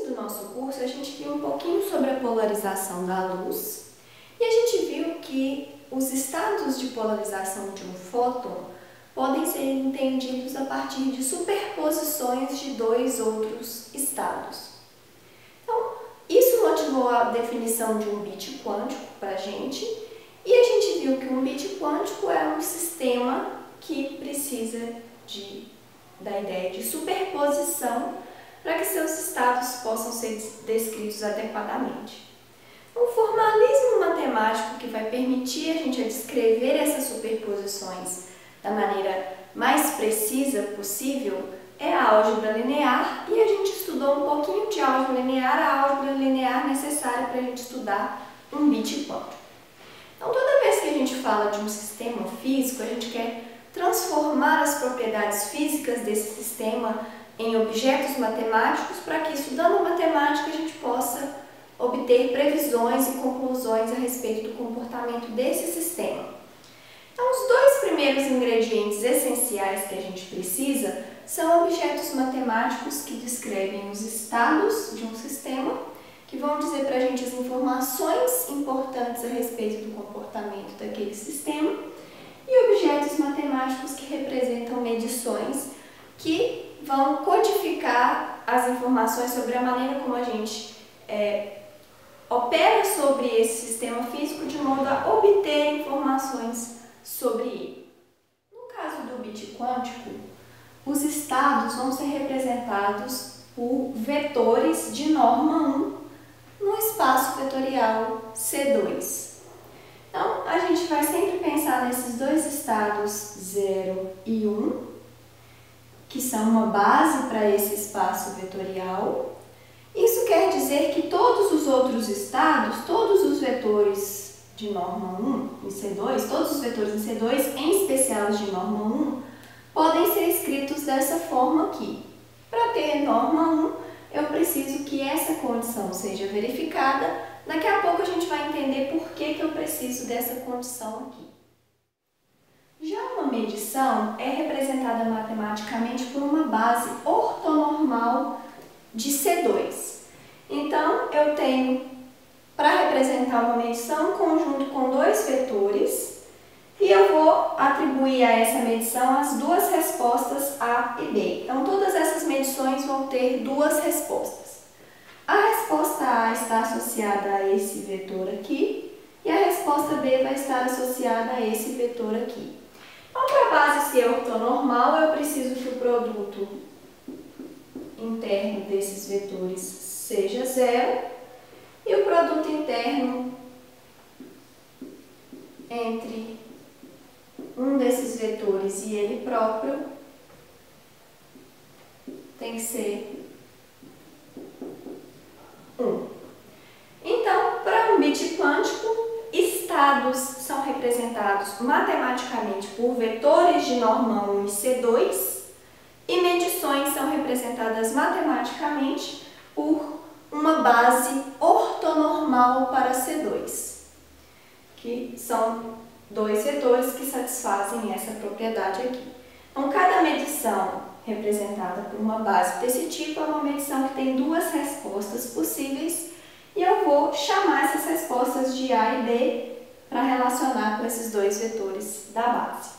do nosso curso, a gente viu um pouquinho sobre a polarização da luz e a gente viu que os estados de polarização de um fóton podem ser entendidos a partir de superposições de dois outros estados. Então, isso motivou a definição de um bit quântico para a gente e a gente viu que um bit quântico é um sistema que precisa da ideia de superposição para que seus estados possam ser descritos adequadamente. Um formalismo matemático que vai permitir a gente descrever essas superposições da maneira mais precisa possível é a álgebra linear, e a gente estudou um pouquinho de álgebra linear, a álgebra linear necessária para a gente estudar um bit quântico. Então, toda vez que a gente fala de um sistema físico, a gente quer transformar as propriedades físicas desse sistema em objetos matemáticos para que, estudando matemática, a gente possa obter previsões e conclusões a respeito do comportamento desse sistema. Então, os dois primeiros ingredientes essenciais que a gente precisa são objetos matemáticos que descrevem os estados de um sistema, que vão dizer para a gente as informações importantes a respeito do comportamento daquele sistema, e objetos matemáticos que representam medições que vão codificar as informações sobre a maneira como a gente opera sobre esse sistema físico de modo a obter informações sobre ele. No caso do bit quântico, os estados vão ser representados por vetores de norma 1 no espaço vetorial C2. Então, a gente vai sempre pensar nesses dois estados 0 e 1, que são uma base para esse espaço vetorial. Isso quer dizer que todos os outros estados, todos os vetores de norma 1 em C2, todos os vetores em C2, em especial os de norma 1, podem ser escritos dessa forma aqui. Para ter norma 1, eu preciso que essa condição seja verificada. Daqui a pouco a gente vai entender por que eu preciso dessa condição aqui. Já uma medição é representada matematicamente por uma base ortonormal de C2. Então, eu tenho, para representar uma medição, um conjunto com dois vetores, e eu vou atribuir a essa medição as duas respostas A e B. Então, todas essas medições vão ter duas respostas. A resposta A está associada a esse vetor aqui, e a resposta B vai estar associada a esse vetor aqui. Então, para a base ser ortonormal, eu preciso que o produto interno desses vetores seja 0, e o produto interno entre um desses vetores e ele próprio tem que ser 1. Então, para um bit quântico, estados são representados matematicamente por vetores de norma 1 e C2, e medições são representadas matematicamente por uma base ortonormal para C2, que são dois vetores que satisfazem essa propriedade aqui. Então, cada medição representada por uma base desse tipo é uma medição que tem duas respostas possíveis, e eu vou chamar essas respostas de A e B para relacionar com esses dois vetores da base.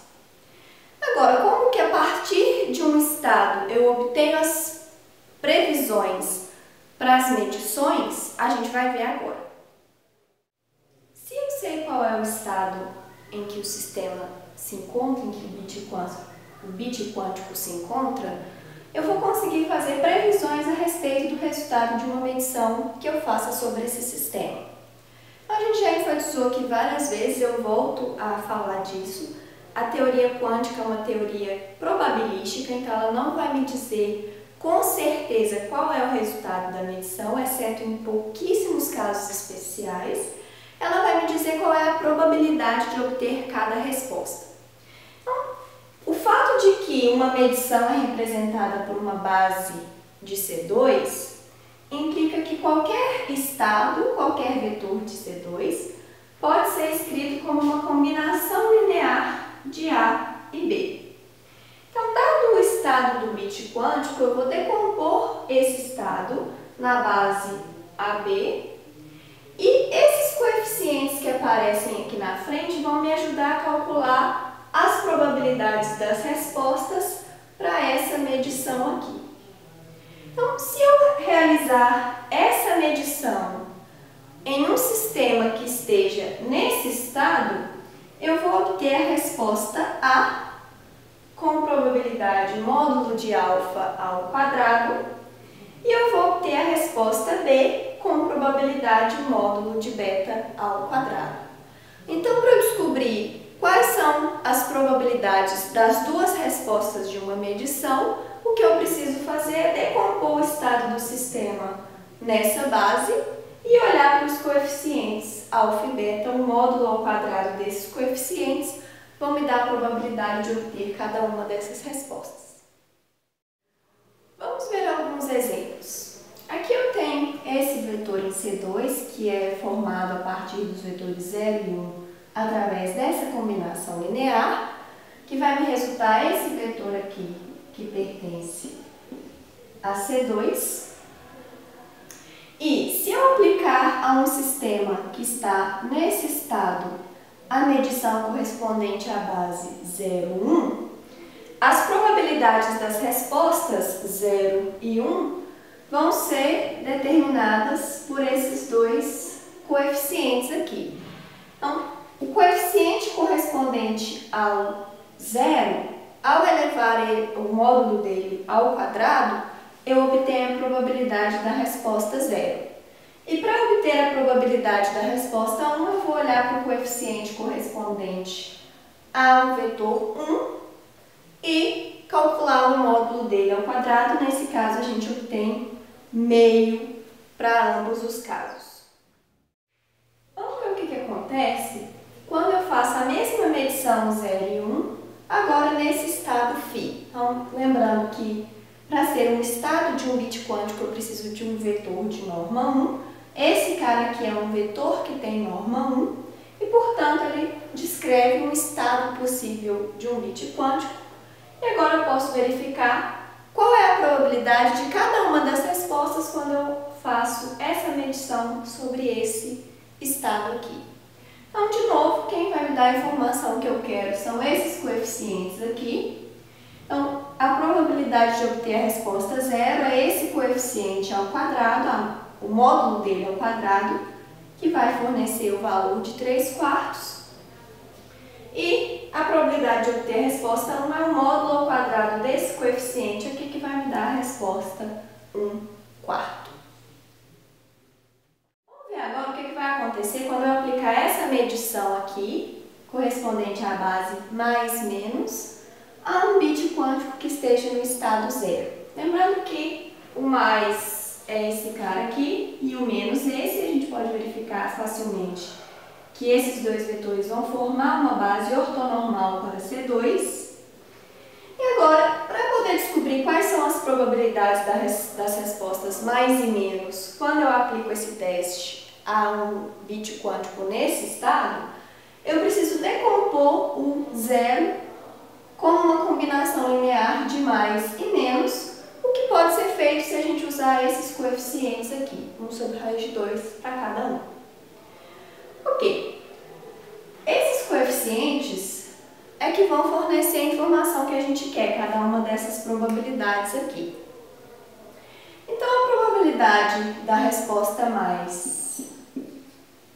Agora, como que a partir de um estado eu obtenho as previsões para as medições, a gente vai ver agora. Se eu sei qual é o estado em que o sistema se encontra, em que o bit quântico se encontra, eu vou conseguir fazer previsões a respeito do resultado de uma medição que eu faça sobre esse sistema. A gente já enfatizou aqui várias vezes, eu volto a falar disso. A teoria quântica é uma teoria probabilística, então ela não vai me dizer com certeza qual é o resultado da medição, exceto em pouquíssimos casos especiais. Ela vai me dizer qual é a probabilidade de obter cada resposta. Então, o fato de que uma medição é representada por uma base de C2 implica que qualquer estado, qualquer vetor de C2, pode ser escrito como uma combinação linear de A e B. Então, dado o estado do bit quântico, eu vou decompor esse estado na base AB. E esses coeficientes que aparecem aqui na frente vão me ajudar a calcular as probabilidades das respostas para essa medição aqui. Então, se eu realizar essa medição em um sistema que esteja nesse estado, eu vou obter a resposta A com probabilidade módulo de alfa ao quadrado e eu vou obter a resposta B com probabilidade módulo de beta ao quadrado. Então, para eu descobrir quais são as probabilidades das duas respostas de uma medição, o que eu preciso fazer é decompor o estado do sistema nessa base e olhar para os coeficientes alfa e beta, o módulo ao quadrado desses coeficientes vão me dar a probabilidade de obter cada uma dessas respostas. Vamos ver alguns exemplos. Aqui eu tenho esse vetor em C2, que é formado a partir dos vetores 0 e 1 através dessa combinação linear, que vai me resultar esse vetor aqui, que pertence a C2. E se eu aplicar a um sistema que está nesse estado a medição correspondente à base 0, 1, as probabilidades das respostas 0 e 1 vão ser determinadas por esses dois coeficientes aqui. Então, o coeficiente correspondente ao 0, ao elevar o módulo dele ao quadrado, eu obtenho a probabilidade da resposta 0. E para obter a probabilidade da resposta 1, eu vou olhar para o coeficiente correspondente ao vetor 1 e calcular o módulo dele ao quadrado. Nesse caso, a gente obtém meio para ambos os casos. Vamos ver o que acontece quando eu faço a mesma medição 0 e 1, agora nesse estado φ. Então, lembrando que para ser um estado de um bit quântico, eu preciso de um vetor de norma 1. Esse cara aqui é um vetor que tem norma 1 e, portanto, ele descreve um estado possível de um bit quântico. E agora eu posso verificar qual é a probabilidade de cada uma das respostas quando eu faço essa medição sobre esse estado aqui. Então, de novo, quem vai me dar a informação que eu quero são esses coeficientes aqui. Então, a probabilidade de obter a resposta 0 é esse coeficiente ao quadrado, o módulo dele ao quadrado, que vai fornecer o valor de 3/4. E a probabilidade de obter a resposta 1 é o módulo ao quadrado desse coeficiente aqui, que vai me dar a resposta 1/4. Vamos ver agora o que vai acontecer quando eu aplicar essa medição aqui, correspondente à base mais menos, a um bit quântico que esteja no estado 0. Lembrando que o mais é esse cara aqui e o menos esse, a gente pode verificar facilmente que esses dois vetores vão formar uma base ortonormal para C2. E agora, para poder descobrir quais são as probabilidades das respostas mais e menos quando eu aplico esse teste a um bit quântico nesse estado, eu preciso decompor o 0 como uma combinação linear de mais e menos, o que pode ser feito se a gente usar esses coeficientes aqui, 1 sobre raiz de 2 para cada um. Ok, esses coeficientes é que vão fornecer a informação que a gente quer, cada uma dessas probabilidades aqui. Então, a probabilidade da resposta mais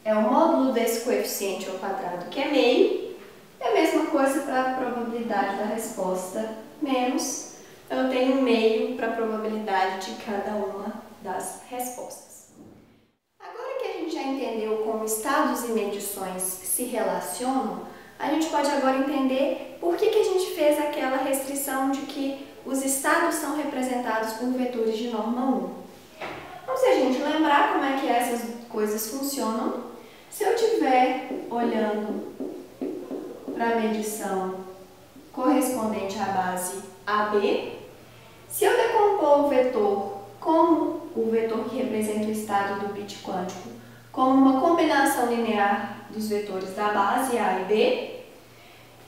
é o módulo desse coeficiente ao quadrado, que é meio, é a mesma coisa para a probabilidade da resposta menos, eu tenho meio para a probabilidade de cada uma das respostas. Já entendeu como estados e medições se relacionam, a gente pode agora entender por que a gente fez aquela restrição de que os estados são representados por vetores de norma 1. Então, se a gente lembrar como é que essas coisas funcionam, se eu estiver olhando para a medição correspondente à base AB, se eu decompor o vetor como o vetor que representa o estado do bit quântico, como uma combinação linear dos vetores da base A e B,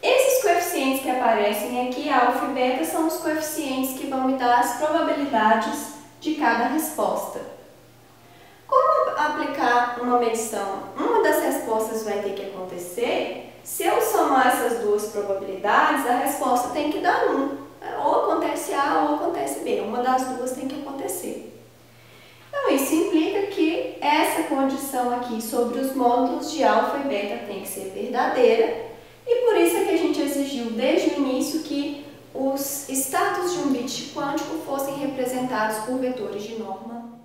esses coeficientes que aparecem aqui, alfa e beta, são os coeficientes que vão me dar as probabilidades de cada resposta. uma medição, uma das respostas vai ter que acontecer. Se eu somar essas duas probabilidades, a resposta tem que dar 1. Ou acontece A ou acontece B. Uma das duas tem que acontecer. Então, isso implica que essa condição aqui sobre os módulos de alfa e beta tem que ser verdadeira. E por isso é que a gente exigiu desde o início que os estados de um bit quântico fossem representados por vetores de norma